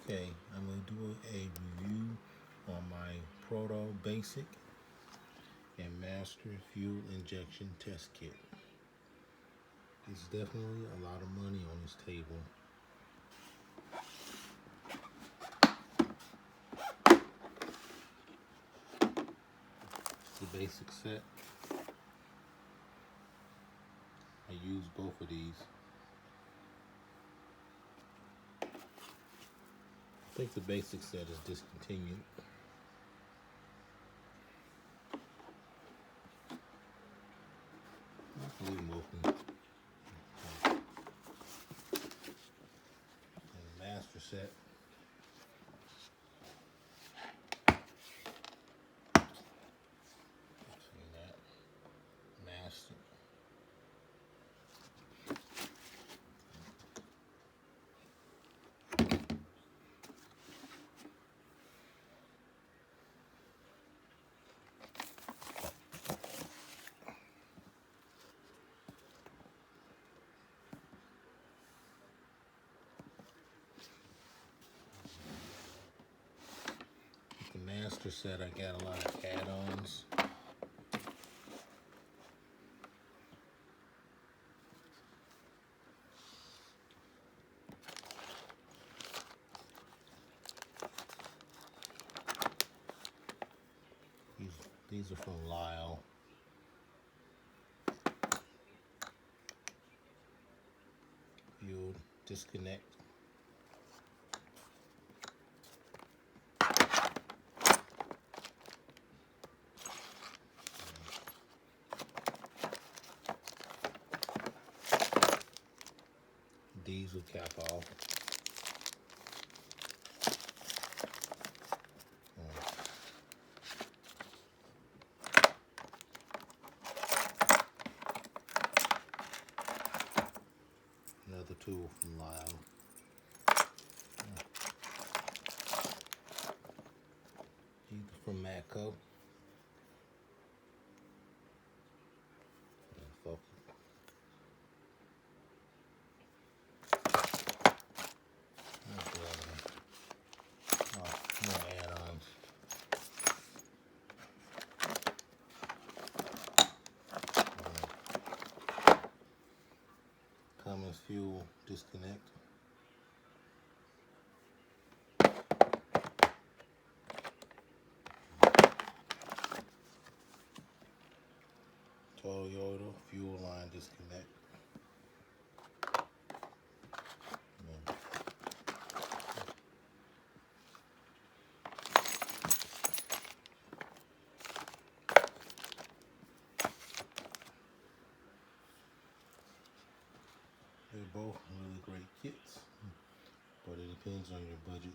Okay, I'm going to do a review on my Proto Basic and Master Fuel Injection Test Kit. It's definitely a lot of money on this table. It's the basic set. I use both of these. I think the basic set is discontinued. I'll leave them open. And the master set. See that? Master. The master set, I got a lot of add-ons. These are from Lyle. You'll disconnect. These will cap off. Another tool from Lyle. These are from Matco. More add-ons. Cummins fuel disconnect. Toyota fuel line disconnect. They're both really great kits, but it depends on your budget.